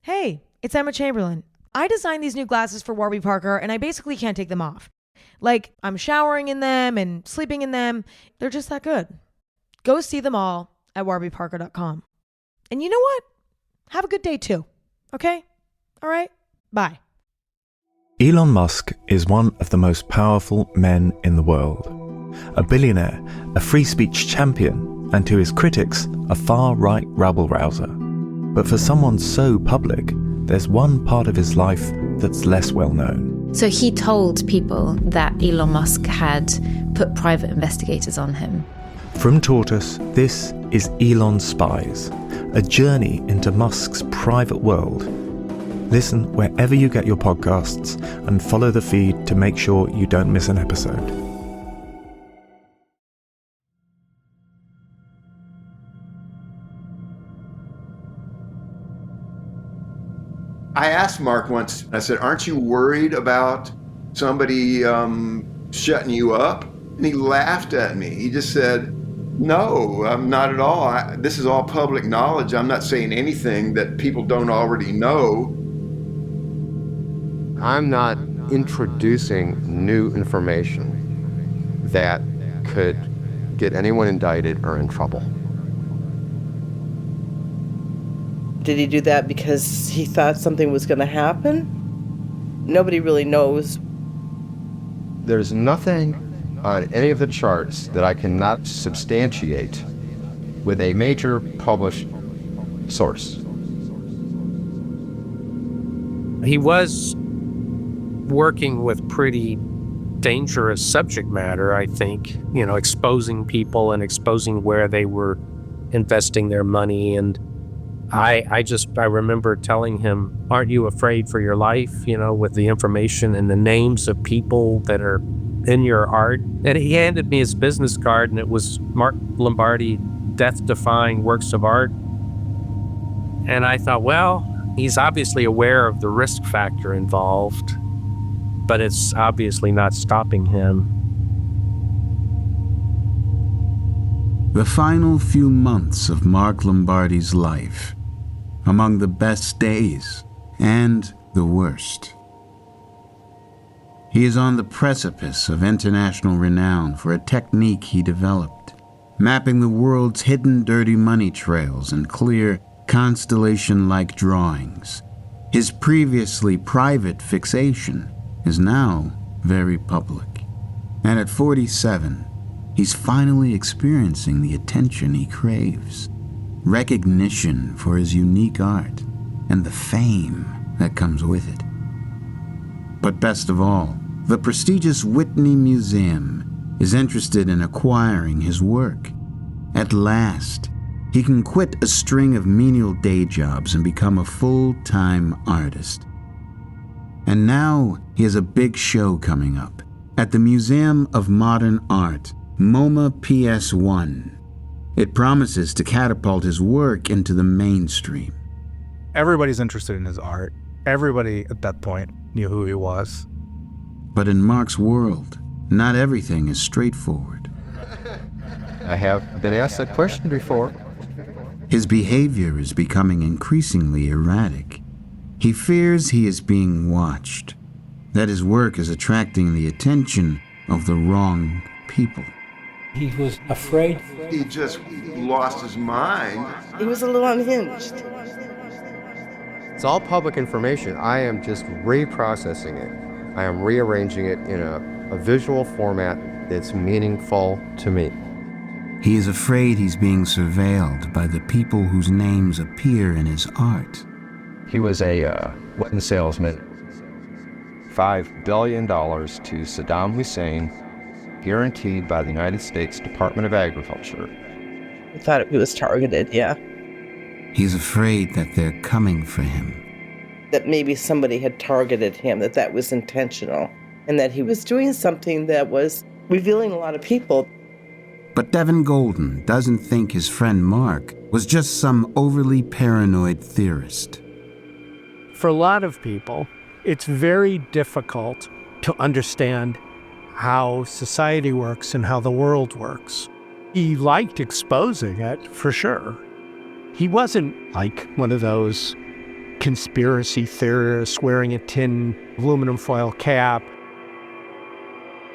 Hey, it's Emma Chamberlain. I designed these new glasses for Warby Parker and I basically can't take them off. Like, I'm showering in them and sleeping in them. They're just that good. Go see them all at warbyparker.com. And you know what? Have a good day too. Okay? All right? Bye. Elon Musk is one of the most powerful men in the world. A billionaire, a free speech champion, and to his critics, a far-right rabble-rouser. But for someone so public, there's one part of his life that's less well known. So he told people that Elon Musk had put private investigators on him. From Tortoise, this is Elon's Spies, a journey into Musk's private world. Listen wherever you get your podcasts and follow the feed to make sure you don't miss an episode. I asked Mark once, I said, aren't you worried about somebody shutting you up? And he laughed at me. He just said, no, I'm not at all. This is all public knowledge. I'm not saying anything that people don't already know. I'm not introducing new information that could get anyone indicted or in trouble. Did he do that because he thought something was going to happen? Nobody really knows. There's nothing on any of the charts that I cannot substantiate with a major published source. He was working with pretty dangerous subject matter, I think, exposing people and exposing where they were investing their money. And I remember telling him, aren't you afraid for your life, with the information and the names of people that are in your art? And he handed me his business card, and it was Mark Lombardi, death-defying works of art. And I thought, well, he's obviously aware of the risk factor involved, but it's obviously not stopping him. The final few months of Mark Lombardi's life, among the best days and the worst. He is on the precipice of international renown for a technique he developed, mapping the world's hidden dirty money trails in clear, constellation-like drawings. His previously private fixation is now very public. And at 47, he's finally experiencing the attention he craves, recognition for his unique art, and the fame that comes with it. But best of all, the prestigious Whitney Museum is interested in acquiring his work. At last, he can quit a string of menial day jobs and become a full-time artist. And now he has a big show coming up at the Museum of Modern Art, MoMA PS1. It promises to catapult his work into the mainstream. Everybody's interested in his art. Everybody at that point knew who he was. But in Mark's world, not everything is straightforward. I have been asked that question before. His behavior is becoming increasingly erratic. He fears he is being watched, that his work is attracting the attention of the wrong people. He was afraid. He just lost his mind. He was a little unhinged. It's all public information. I am just reprocessing it. I am rearranging it in a visual format that's meaningful to me. He is afraid he's being surveilled by the people whose names appear in his art. He was a weapon salesman. $5 billion to Saddam Hussein, guaranteed by the United States Department of Agriculture. I thought he was targeted, yeah. He's afraid that they're coming for him. That maybe somebody had targeted him, that was intentional, and that he was doing something that was revealing a lot of people. But Devin Golden doesn't think his friend Mark was just some overly paranoid theorist. For a lot of people, it's very difficult to understand how society works and how the world works. He liked exposing it, for sure. He wasn't like one of those conspiracy theorist wearing a tin aluminum foil cap.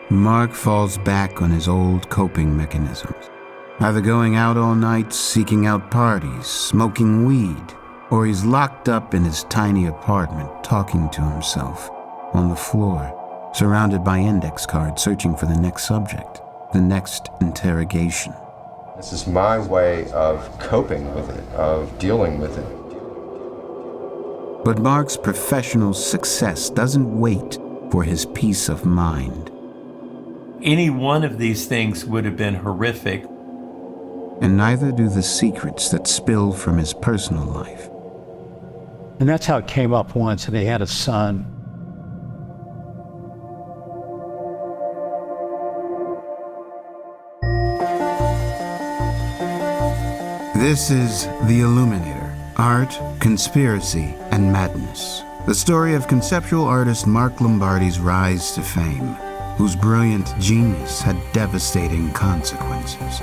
Mark falls back on his old coping mechanisms, either going out all night, seeking out parties, smoking weed, or he's locked up in his tiny apartment talking to himself on the floor, surrounded by index cards searching for the next subject, the next interrogation. This is my way of coping with it, of dealing with it. But Mark's professional success doesn't wait for his peace of mind. Any one of these things would have been horrific. And neither do the secrets that spill from his personal life. And that's how it came up once, and they had a son. This is The Illuminator, Art, Conspiracy, and Madness. The story of conceptual artist Mark Lombardi's rise to fame, whose brilliant genius had devastating consequences.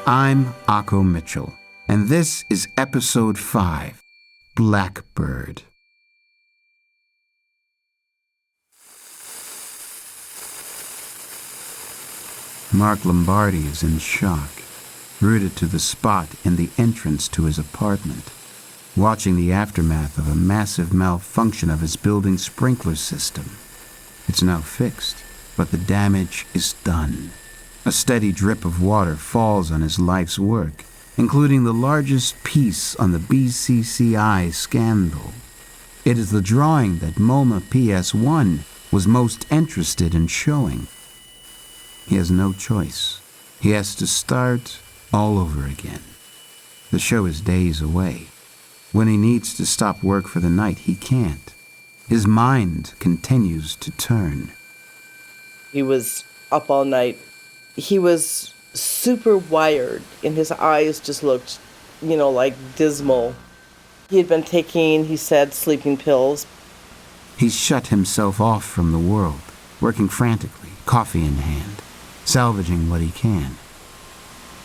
I'm Akko Mitchell, and this is Episode 5, Blackbird. Mark Lombardi is in shock, rooted to the spot in the entrance to his apartment, watching the aftermath of a massive malfunction of his building's sprinkler system. It's now fixed, but the damage is done. A steady drip of water falls on his life's work, including the largest piece on the BCCI scandal. It is the drawing that MoMA PS1 was most interested in showing. He has no choice. He has to start all over again. The show is days away. When he needs to stop work for the night, he can't. His mind continues to turn. He was up all night. He was super wired, and his eyes just looked, like dismal. He had been taking, he said, sleeping pills. He's shut himself off from the world, working frantically, coffee in hand, salvaging what he can.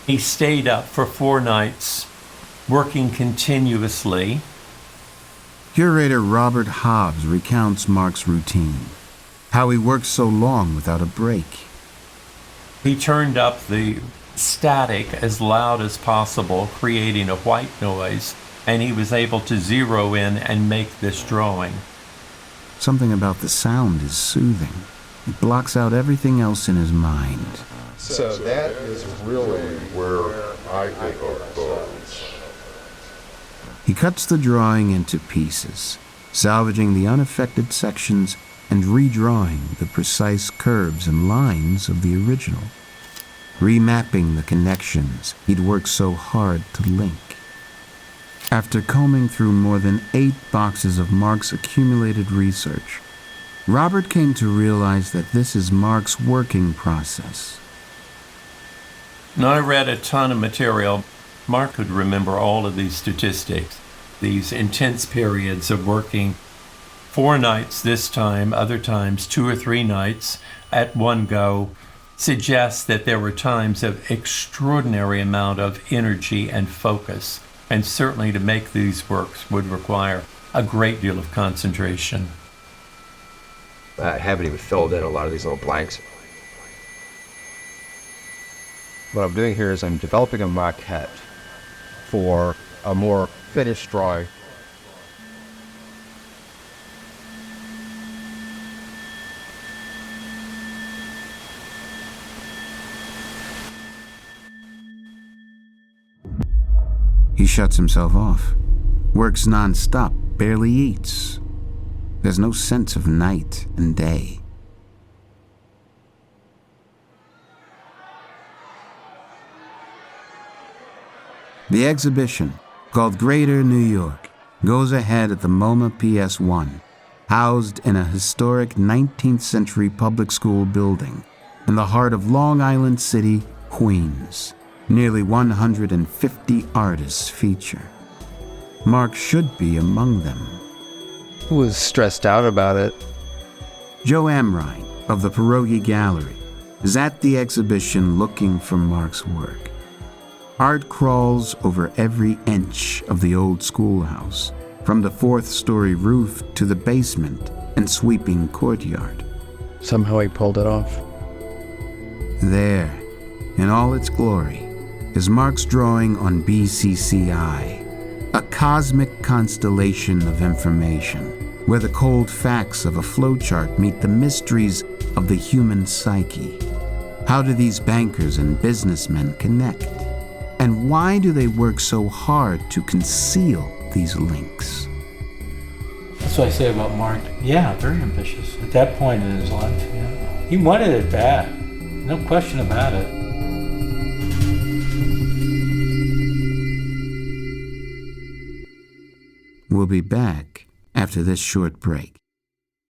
He stayed up for 4 nights, working continuously. Curator Robert Hobbs recounts Mark's routine, how he worked so long without a break. He turned up the static as loud as possible, creating a white noise, and he was able to zero in and make this drawing. Something about the sound is soothing. It blocks out everything else in his mind. So that is really where I think it goes. He cuts the drawing into pieces, salvaging the unaffected sections and redrawing the precise curves and lines of the original, remapping the connections he'd worked so hard to link. After combing through more than 8 boxes of Mark's accumulated research, Robert came to realize that this is Mark's working process. Now, I read a ton of material. Mark could remember all of these statistics, these intense periods of working 4 nights this time, other times 2 or 3 nights at one go, suggests that there were times of extraordinary amount of energy and focus, and certainly to make these works would require a great deal of concentration. I haven't even filled in a lot of these little blanks. What I'm doing here is I'm developing a maquette for a more finished drawing. He shuts himself off, works non-stop, barely eats. There's no sense of night and day. The exhibition, called Greater New York, goes ahead at the MoMA PS1, housed in a historic 19th century public school building in the heart of Long Island City, Queens. Nearly 150 artists feature. Mark should be among them. I was stressed out about it. Joe Amrine, of the Pierogi Gallery, is at the exhibition looking for Mark's work. Art crawls over every inch of the old schoolhouse, from the fourth-story roof to the basement and sweeping courtyard. Somehow he pulled it off. There, in all its glory, is Mark's drawing on BCCI, a cosmic constellation of information, where the cold facts of a flowchart meet the mysteries of the human psyche. How do these bankers and businessmen connect? And why do they work so hard to conceal these links? That's what I say about Mark. Yeah, very ambitious. At that point in his life, yeah. He wanted it bad. No question about it. We'll be back after this short break.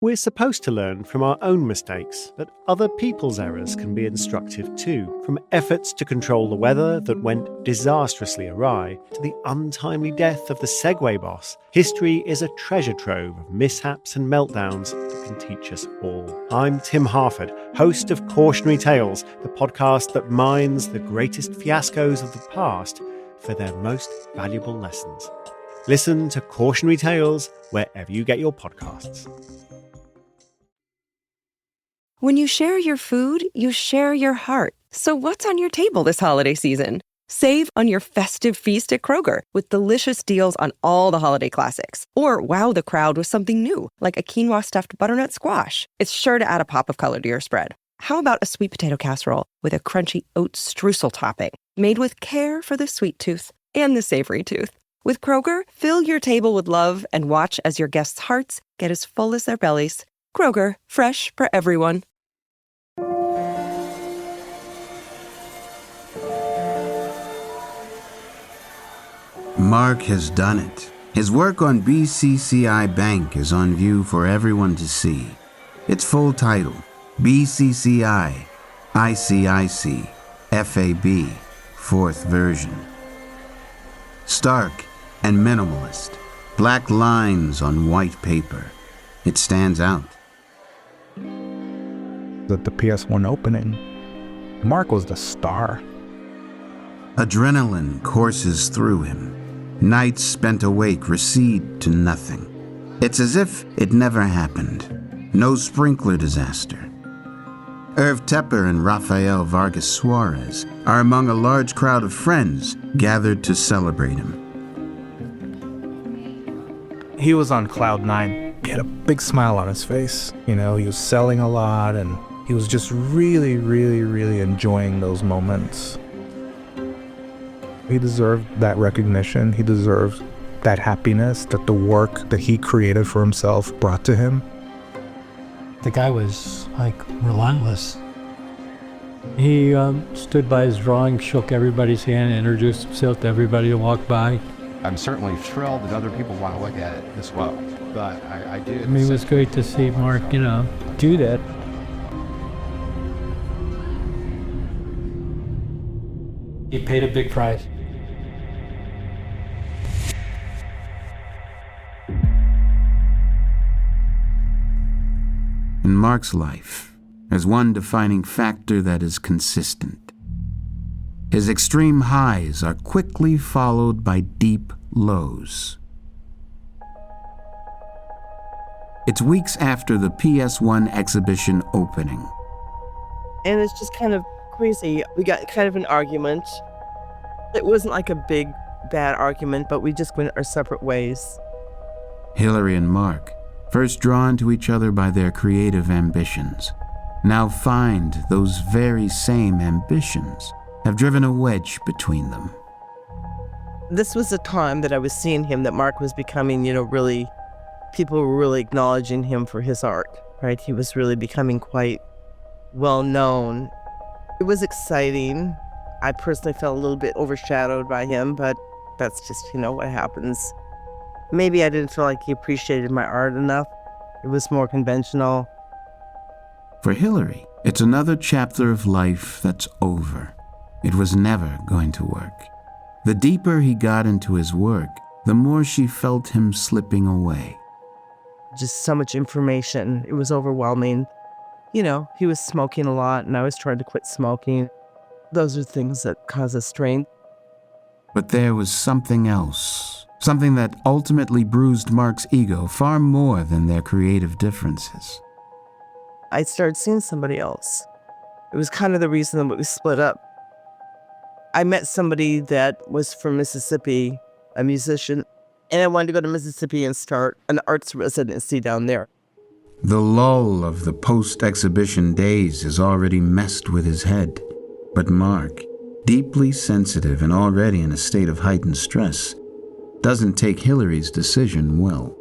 We're supposed to learn from our own mistakes, but other people's errors can be instructive too. From efforts to control the weather that went disastrously awry to the untimely death of the Segway boss, history is a treasure trove of mishaps and meltdowns that can teach us all. I'm Tim Harford, host of Cautionary Tales, the podcast that mines the greatest fiascos of the past for their most valuable lessons. Listen to Cautionary Tales wherever you get your podcasts. When you share your food, you share your heart. So what's on your table this holiday season? Save on your festive feast at Kroger with delicious deals on all the holiday classics. Or wow the crowd with something new, like a quinoa stuffed butternut squash. It's sure to add a pop of color to your spread. How about a sweet potato casserole with a crunchy oat streusel topping? Made with care for the sweet tooth and the savory tooth. With Kroger, fill your table with love and watch as your guests' hearts get as full as their bellies. Kroger, fresh for everyone. Mark has done it. His work on BCCI Bank is on view for everyone to see. Its full title, BCCI, ICIC, FAB, 4th version. Stark and minimalist, black lines on white paper. It stands out. At the PS1 opening, Mark was the star. Adrenaline courses through him. Nights spent awake recede to nothing. It's as if it never happened. No sprinkler disaster. Irv Tepper and Rafael Vargas Suarez are among a large crowd of friends gathered to celebrate him. He was on cloud nine. He had a big smile on his face. You know, he was selling a lot and he was just really, really, really enjoying those moments. He deserved that recognition. He deserved that happiness that the work that he created for himself brought to him. The guy was, relentless. He stood by his drawing, shook everybody's hand, introduced himself to everybody who walked by. I'm certainly thrilled that other people want to look at it as well, but I do. I mean, it was great to see Mark, do that. He paid a big price. In Mark's life, there's one defining factor that is consistent. His extreme highs are quickly followed by deep lows. It's weeks after the PS1 exhibition opening. And it's just kind of crazy. We got kind of an argument. It wasn't like a big, bad argument, but we just went our separate ways. Hillary and Mark, first drawn to each other by their creative ambitions, now find those very same ambitions have driven a wedge between them. This was a time that I was seeing him, that Mark was becoming, really, people were really acknowledging him for his art, right? He was really becoming quite well known. It was exciting. I personally felt a little bit overshadowed by him, but that's just, what happens. Maybe I didn't feel like he appreciated my art enough. It was more conventional. For Hillary, it's another chapter of life that's over. It was never going to work. The deeper he got into his work, the more she felt him slipping away. Just so much information. It was overwhelming. He was smoking a lot, and I was trying to quit smoking. Those are things that cause a strain. But there was something else, something that ultimately bruised Mark's ego far more than their creative differences. I started seeing somebody else. It was kind of the reason that we split up. I met somebody that was from Mississippi, a musician, and I wanted to go to Mississippi and start an arts residency down there. The lull of the post-exhibition days has already messed with his head, but Mark, deeply sensitive and already in a state of heightened stress, doesn't take Hillary's decision well.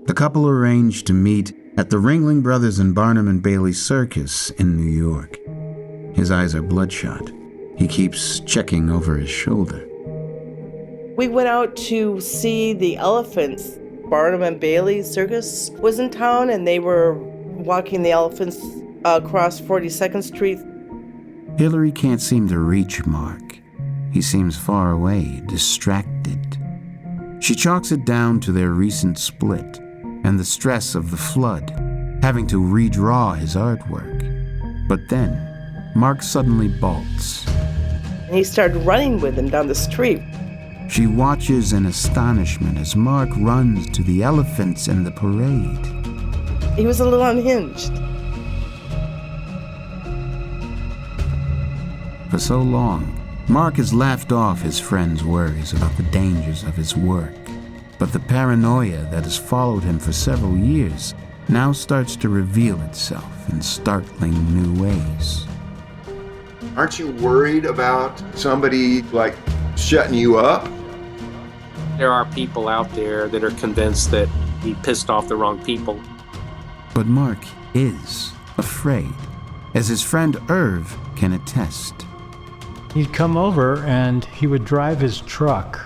The couple arranged to meet at the Ringling Brothers and Barnum and Bailey Circus in New York. His eyes are bloodshot. He keeps checking over his shoulder. We went out to see the elephants. Barnum and Bailey Circus was in town, and they were walking the elephants across 42nd Street. Hillary can't seem to reach Mark. He seems far away, distracted. She chalks it down to their recent split and the stress of the flood, having to redraw his artwork. But then, Mark suddenly balks. And he started running with him down the street. She watches in astonishment as Mark runs to the elephants in the parade. He was a little unhinged. For so long, Mark has laughed off his friend's worries about the dangers of his work. But the paranoia that has followed him for several years now starts to reveal itself in startling new ways. Aren't you worried about somebody like shutting you up? There are people out there that are convinced that he pissed off the wrong people. But Mark is afraid, as his friend Irv can attest. He'd come over and he would drive his truck.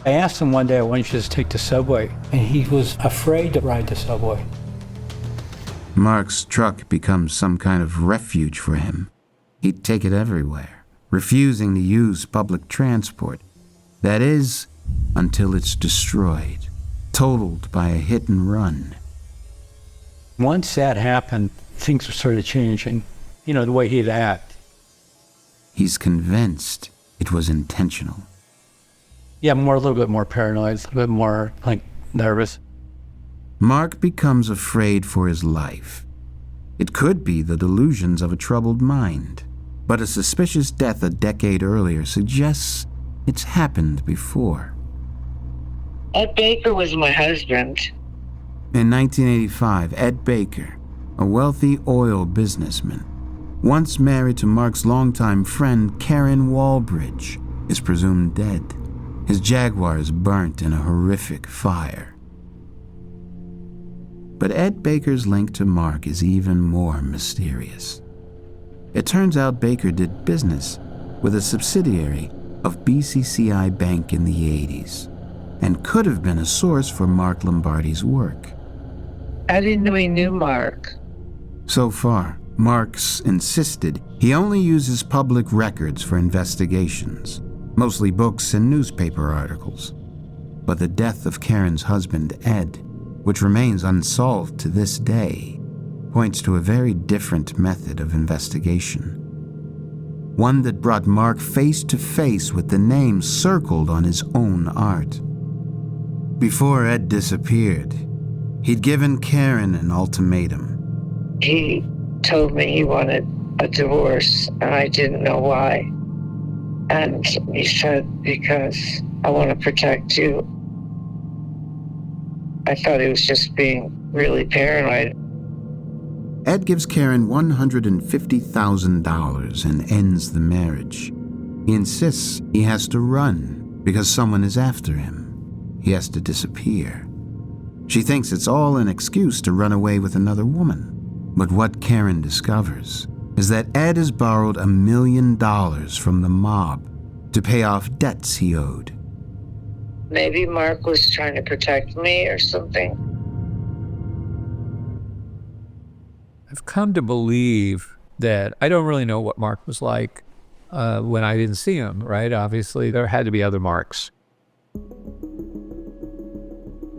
I asked him one day, why don't you just take the subway? And he was afraid to ride the subway. Mark's truck becomes some kind of refuge for him. He'd take it everywhere, refusing to use public transport. That is, until it's destroyed, totaled by a hit and run. Once that happened, things started changing. The way he'd act. He's convinced it was intentional. Yeah, a little bit more paranoid, a little bit more, nervous. Mark becomes afraid for his life. It could be the delusions of a troubled mind, but a suspicious death a decade earlier suggests it's happened before. Ed Baker was my husband. In 1985, Ed Baker, a wealthy oil businessman, once married to Mark's longtime friend Karen Walbridge, is presumed dead. His Jaguar is burnt in a horrific fire. But Ed Baker's link to Mark is even more mysterious. It turns out Baker did business with a subsidiary of BCCI Bank in the 80s and could have been a source for Mark Lombardi's work. I didn't know he knew Mark. So far, Mark's insisted he only uses public records for investigations, mostly books and newspaper articles. But the death of Karen's husband, Ed, which remains unsolved to this day, points to a very different method of investigation. One that brought Mark face to face with the name circled on his own art. Before Ed disappeared, he'd given Karen an ultimatum. He told me he wanted a divorce, and I didn't know why. And he said, because I want to protect you. I thought he was just being really paranoid. Ed gives Karen $150,000 and ends the marriage. He insists he has to run because someone is after him. He has to disappear. She thinks it's all an excuse to run away with another woman. But what Karen discovers is that Ed has borrowed $1 million from the mob to pay off debts he owed. Maybe Mark was trying to protect me or something. I've come to believe that I don't really know what Mark was like when I didn't see him, right? Obviously, there had to be other Marks.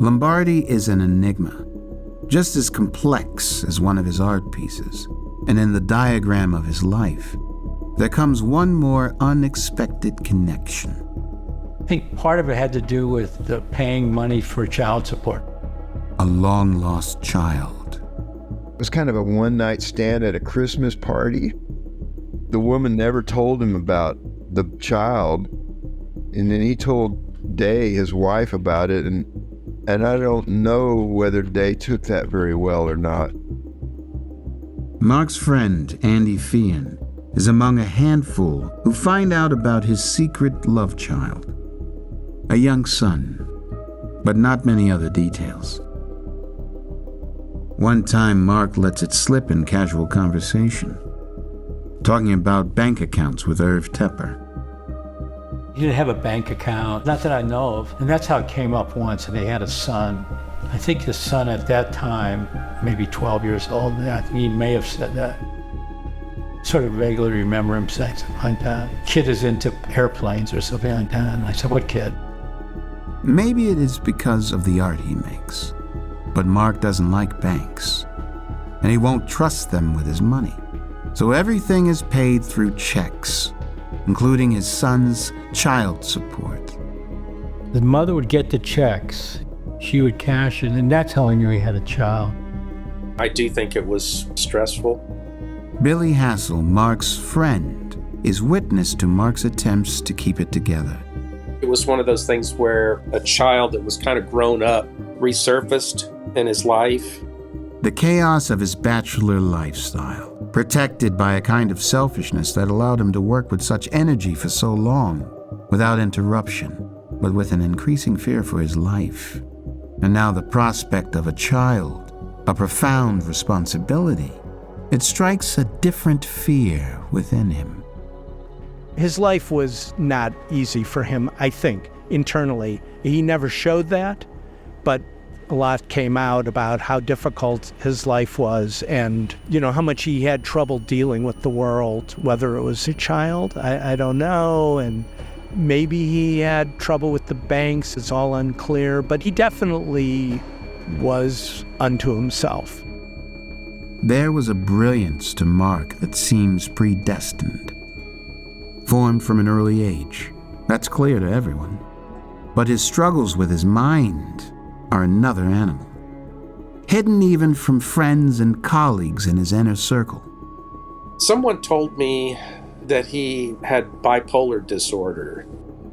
Lombardi is an enigma. just as complex as one of his art pieces. And in the diagram of his life, there comes one more unexpected connection. I think part of it had to do with the paying money for child support. A long-lost child. It was kind of a one-night stand at a Christmas party. The woman never told him about the child, and then he told Day, his wife, about it, and I don't know whether Day took that very well or not. Mark's friend, Andy Feehan, is among a handful who find out about his secret love child. A young son, but not many other details. One time, Mark lets it slip in casual conversation, talking about bank accounts with Irv Tepper. He didn't have a bank account, not that I know of. And that's how it came up once, and they had a son. I think his son at that time, maybe 12 years old, he may have said that. Sort of vaguely remember him saying something like that. Kid is into airplanes or something like that. And I said, what kid? Maybe it is because of the art he makes. But Mark doesn't like banks, and he won't trust them with his money. So everything is paid through checks, including his son's child support. The mother would get the checks, she would cash it, and that's how I knew he had a child. I do think it was stressful. Billy Hassel, Mark's friend, is witness to Mark's attempts to keep it together. It was one of those things where a child that was kind of grown up resurfaced in his life. The chaos of his bachelor lifestyle, protected by a kind of selfishness that allowed him to work with such energy for so long, without interruption, but with an increasing fear for his life. And now the prospect of a child, a profound responsibility, it strikes a different fear within him. His life was not easy for him, I think, internally. He never showed that, but a lot came out about how difficult his life was and, how much he had trouble dealing with the world, whether it was a child, I don't know, and maybe he had trouble with the banks, it's all unclear, but he definitely was unto himself. There was a brilliance to Mark that seems predestined. Formed from an early age, that's clear to everyone. But his struggles with his mind are another animal, hidden even from friends and colleagues in his inner circle. Someone told me that he had bipolar disorder.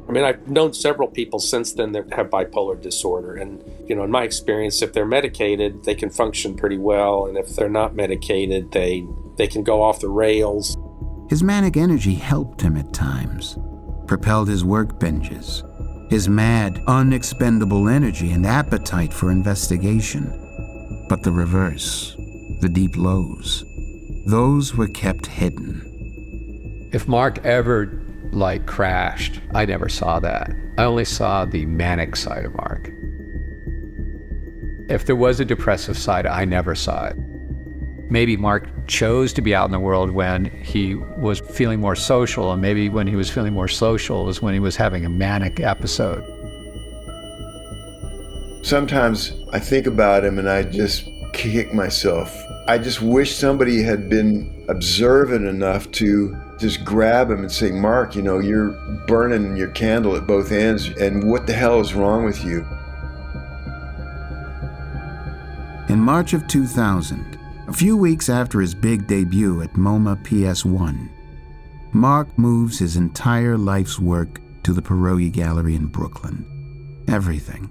I mean, I've known several people since then that have bipolar disorder. And, in my experience, if they're medicated, they can function pretty well. And if they're not medicated, they can go off the rails. His manic energy helped him at times, propelled his work binges, his mad, unexpendable energy and appetite for investigation. But the reverse, the deep lows, those were kept hidden. If Mark ever, crashed, I never saw that. I only saw the manic side of Mark. If there was a depressive side, I never saw it. Maybe Mark chose to be out in the world when he was feeling more social, and maybe when he was feeling more social was when he was having a manic episode. Sometimes I think about him and I just kick myself. I just wish somebody had been observant enough to just grab him and say, Mark, you're burning your candle at both ends, and what the hell is wrong with you? In March of 2000, a few weeks after his big debut at MoMA PS1, Mark moves his entire life's work to the Pierogi Gallery in Brooklyn. Everything.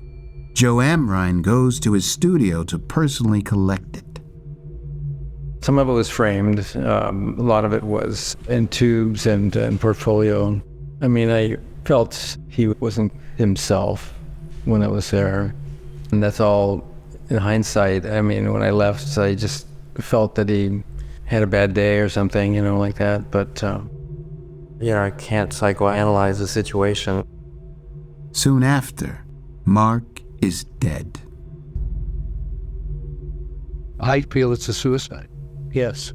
Joe Amrine goes to his studio to personally collect it. Some of it was framed. A lot of it was in tubes and portfolio. I mean, I felt he wasn't himself when I was there. And that's all in hindsight. I mean, when I left, I just felt that he had a bad day or something, like that. But, I can't psychoanalyze the situation. Soon after, Mark is dead. I feel it's a suicide. Yes.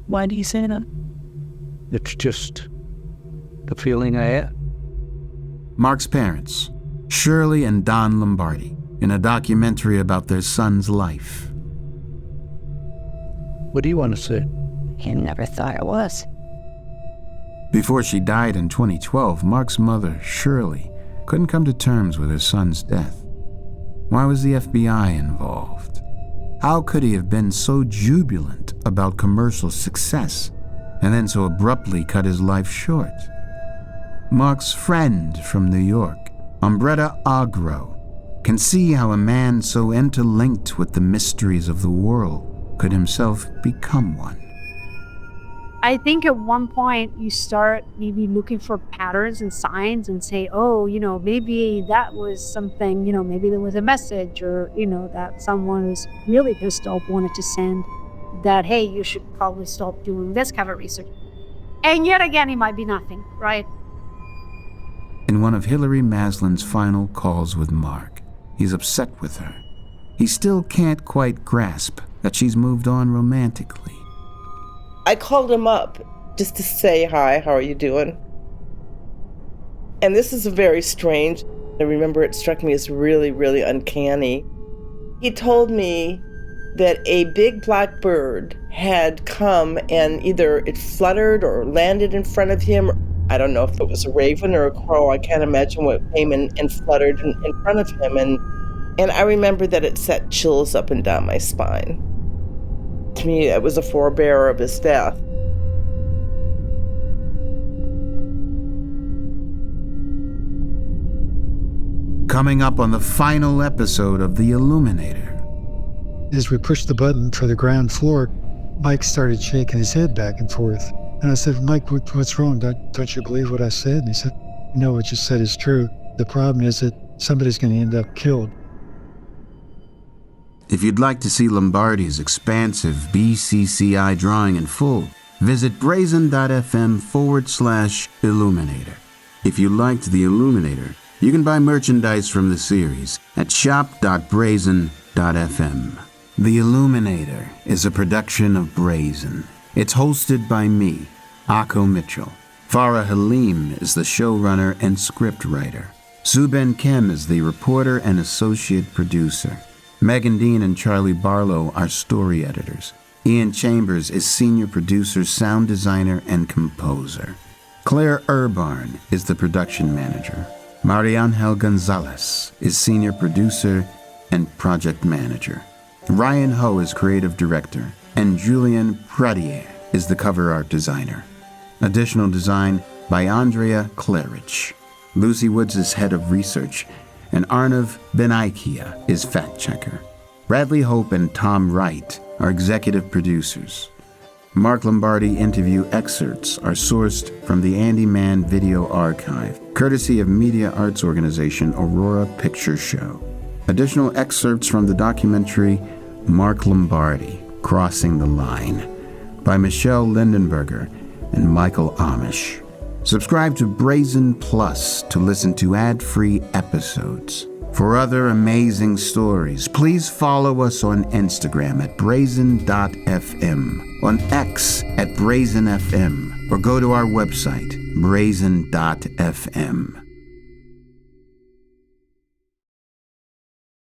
Why do you say that? It's just the feeling I had. Mark's parents, Shirley and Don Lombardi, in a documentary about their son's life. What do you want to say? He never thought it was. Before she died in 2012, Mark's mother, Shirley, couldn't come to terms with her son's death. Why was the FBI involved? How could he have been so jubilant about commercial success and then so abruptly cut his life short? Mark's friend from New York, Umbretta Agro, can see how a man so interlinked with the mysteries of the world could himself become one. I think at one point you start maybe looking for patterns and signs and say, oh, maybe that was something, maybe there was a message or, that someone who's really pissed off wanted to send that, hey, you should probably stop doing this kind of research. And yet again, it might be nothing, right? In one of Hilary Maslin's final calls with Mark, he's upset with her. He still can't quite grasp that she's moved on romantically. I called him up just to say, hi, how are you doing? And this is very strange. I remember it struck me as really, really uncanny. He told me that a big black bird had come and either it fluttered or landed in front of him. I don't know if it was a raven or a crow. I can't imagine what came and fluttered in front of him. And I remember that it set chills up and down my spine. To me, it was a forebearer of his death. Coming up on the final episode of The Illuminator. As we pushed the button for the ground floor, Mike started shaking his head back and forth. And I said, Mike, what's wrong? Don't you believe what I said? And he said, no, what you said is true. The problem is that somebody's going to end up killed. If you'd like to see Lombardi's expansive BCCI drawing in full, visit brazen.fm/Illuminator. If you liked The Illuminator, you can buy merchandise from the series at shop.brazen.fm. The Illuminator is a production of Brazen. It's hosted by me, Akko Mitchell. Farah Halim is the showrunner and scriptwriter. Suben Kem is the reporter and associate producer. Megan Dean and Charlie Barlow are story editors. Ian Chambers is senior producer, sound designer, and composer. Claire Urbarn is the production manager. Mariangel Gonzalez is senior producer and project manager. Ryan Ho is creative director, and Julien Pradier is the cover art designer. Additional design by Andrea Klarich. Lucy Woods is head of research, and Arnav Benaikia is fact checker. Bradley Hope and Tom Wright are executive producers. Mark Lombardi interview excerpts are sourced from the Andy Mann Video Archive, courtesy of media arts organization Aurora Picture Show. Additional excerpts from the documentary Mark Lombardi, Crossing the Line, by Michelle Lindenberger and Michael Amish. Subscribe to Brazen Plus to listen to ad-free episodes. For other amazing stories, please follow us on Instagram at brazen.fm, on X at brazenfm, or go to our website, brazen.fm.